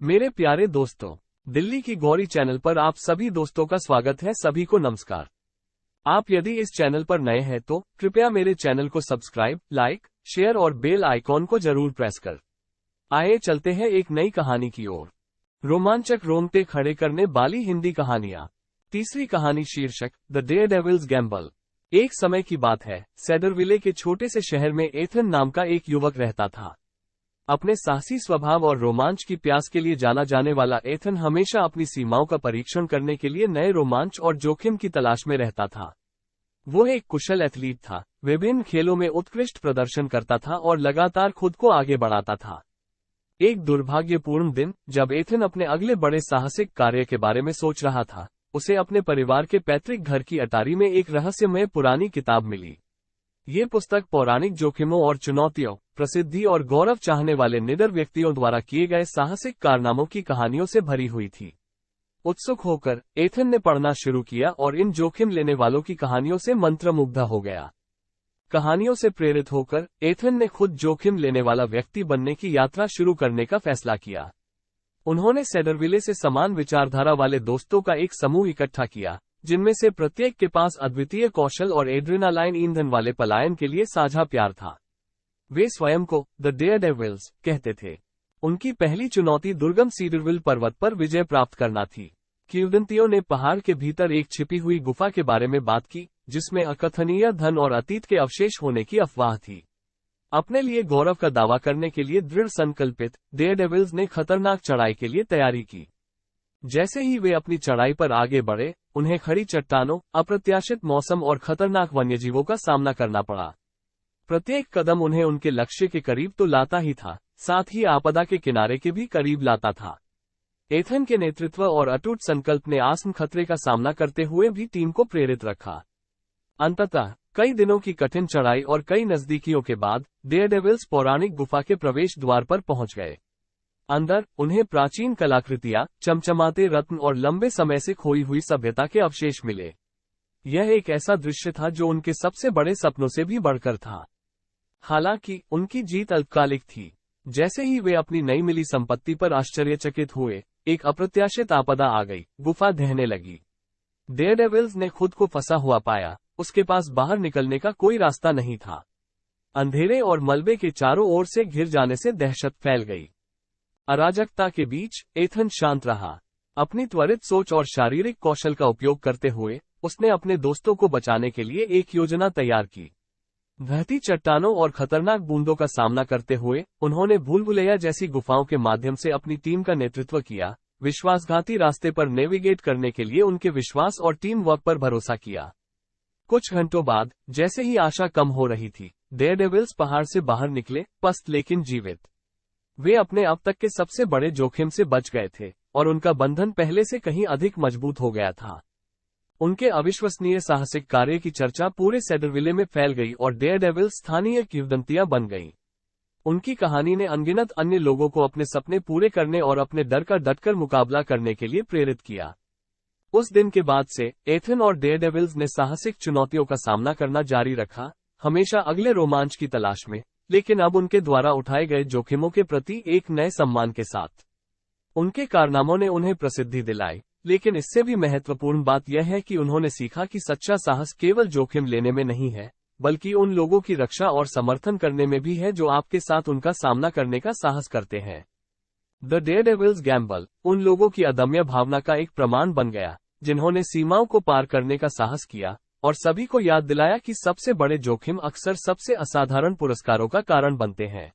मेरे प्यारे दोस्तों, दिल्ली की गौरी चैनल पर आप सभी दोस्तों का स्वागत है। सभी को नमस्कार। आप यदि इस चैनल पर नए हैं तो कृपया मेरे चैनल को सब्सक्राइब, लाइक, शेयर और बेल आइकॉन को जरूर प्रेस कर। आइए चलते हैं एक नई कहानी की ओर। रोमांचक रोंगटे खड़े करने वाली हिंदी कहानियां। तीसरी कहानी शीर्षक द डेयरडेविल्स गैम्बल। एक समय की बात है, सेडरविले के छोटे से शहर में एथन नाम का एक युवक रहता था। अपने साहसी स्वभाव और रोमांच की प्यास के लिए जाना जाने वाला एथन हमेशा अपनी सीमाओं का परीक्षण करने के लिए नए रोमांच और जोखिम की तलाश में रहता था। वो एक कुशल एथलीट था, विभिन्न खेलों में उत्कृष्ट प्रदर्शन करता था और लगातार खुद को आगे बढ़ाता था। एक दुर्भाग्यपूर्ण दिन, जब एथन अपने अगले बड़े साहसिक कार्य के बारे में सोच रहा था, उसे अपने परिवार के पैतृक घर की अटारी में एक रहस्यमय पुरानी किताब मिली। ये पुस्तक पौराणिक जोखिमों और चुनौतियों, प्रसिद्धि और गौरव चाहने वाले निडर व्यक्तियों द्वारा किए गए साहसिक कारनामों की कहानियों से भरी हुई थी। उत्सुक होकर एथन ने पढ़ना शुरू किया और इन जोखिम लेने वालों की कहानियों से मंत्रमुग्ध हो गया। कहानियों से प्रेरित होकर एथन ने खुद जोखिम लेने वाला व्यक्ति बनने की यात्रा शुरू करने का फैसला किया। उन्होंने सेडरविले से समान विचारधारा वाले दोस्तों का एक समूह इकट्ठा किया, जिनमें से प्रत्येक के पास अद्वितीय कौशल और एड्रेनालाइन ईंधन वाले पलायन के लिए साझा प्यार था। वे स्वयं को द डेयरडेविल्स कहते थे। उनकी पहली चुनौती दुर्गम सीडरविल पर्वत पर विजय प्राप्त करना थी। किंवदंतियों ने पहाड़ के भीतर एक छिपी हुई गुफा के बारे में बात की, जिसमें अकथनीय धन और अतीत के अवशेष होने की अफवाह थी। अपने लिए गौरव का दावा करने के लिए दृढ़ संकल्पित डेयरडेविल्स ने खतरनाक चढ़ाई के लिए तैयारी की। जैसे ही वे अपनी चढ़ाई पर आगे बढ़े, उन्हें खड़ी चट्टानों, अप्रत्याशित मौसम और खतरनाक वन्यजीवों का सामना करना पड़ा। प्रत्येक कदम उन्हें उनके लक्ष्य के करीब तो लाता ही था, साथ ही आपदा के किनारे के भी करीब लाता था। एथन के नेतृत्व और अटूट संकल्प ने आसन्न खतरे का सामना करते हुए भी टीम को प्रेरित रखा। अंततः कई दिनों की कठिन चढ़ाई और कई नजदीकियों के बाद डेयरडेविल्स पौराणिक गुफा के प्रवेश द्वार पर पहुंच गए। अंदर उन्हें प्राचीन कलाकृतियां, चमचमाते रत्न और लंबे समय से खोई हुई सभ्यता के अवशेष मिले। यह एक ऐसा दृश्य था जो उनके सबसे बड़े सपनों से भी बढ़कर था। हालांकि उनकी जीत अल्पकालिक थी। जैसे ही वे अपनी नई मिली संपत्ति पर आश्चर्यचकित हुए, एक अप्रत्याशित आपदा आ गई। गुफा ढहने लगी। डेयरडेविल्स ने खुद को फंसा हुआ पाया। उसके पास बाहर निकलने का कोई रास्ता नहीं था। अंधेरे और मलबे के चारों ओर से घिर जाने से दहशत फैल गई। अराजकता के बीच एथन शांत रहा। अपनी त्वरित सोच और शारीरिक कौशल का उपयोग करते हुए उसने अपने दोस्तों को बचाने के लिए एक योजना तैयार की। बहती चट्टानों और खतरनाक बूंदों का सामना करते हुए उन्होंने भूलभुलैया जैसी गुफाओं के माध्यम से अपनी टीम का नेतृत्व किया। विश्वासघाती रास्ते पर नेविगेट करने के लिए उनके विश्वास और टीम वर्क पर भरोसा किया। कुछ घंटों बाद, जैसे ही आशा कम हो रही थी, डेयरडेविल्स पहाड़ से बाहर निकले, पस्त लेकिन जीवित। वे अपने अब तक के सबसे बड़े जोखिम से बच गए थे और उनका बंधन पहले से कहीं अधिक मजबूत हो गया था। उनके अविश्वसनीय साहसिक कार्य की चर्चा पूरे सेडरविले में फैल गई और डेयरडेविल्स स्थानीय किंवदंतियां बन गईं। उनकी कहानी ने अनगिनत अन्य लोगों को अपने सपने पूरे करने और अपने डर का डटकर मुकाबला करने के लिए प्रेरित किया। उस दिन के बाद से एथन और डेयरडेविल्स ने साहसिक चुनौतियों का सामना करना जारी रखा, हमेशा अगले रोमांच की तलाश में, लेकिन अब उनके द्वारा उठाए गए जोखिमों के प्रति एक नए सम्मान के साथ। उनके कारनामों ने उन्हें प्रसिद्धि दिलाई, लेकिन इससे भी महत्वपूर्ण बात यह है कि उन्होंने सीखा कि सच्चा साहस केवल जोखिम लेने में नहीं है, बल्कि उन लोगों की रक्षा और समर्थन करने में भी है जो आपके साथ उनका सामना करने का साहस करते हैं। द डेयरडेविल्स गैम्बल उन लोगों की अदम्य भावना का एक प्रमाण बन गया, जिन्होंने सीमाओं को पार करने का साहस किया और सभी को याद दिलाया कि सबसे बड़े जोखिम अक्सर सबसे असाधारण पुरस्कारों का कारण बनते हैं।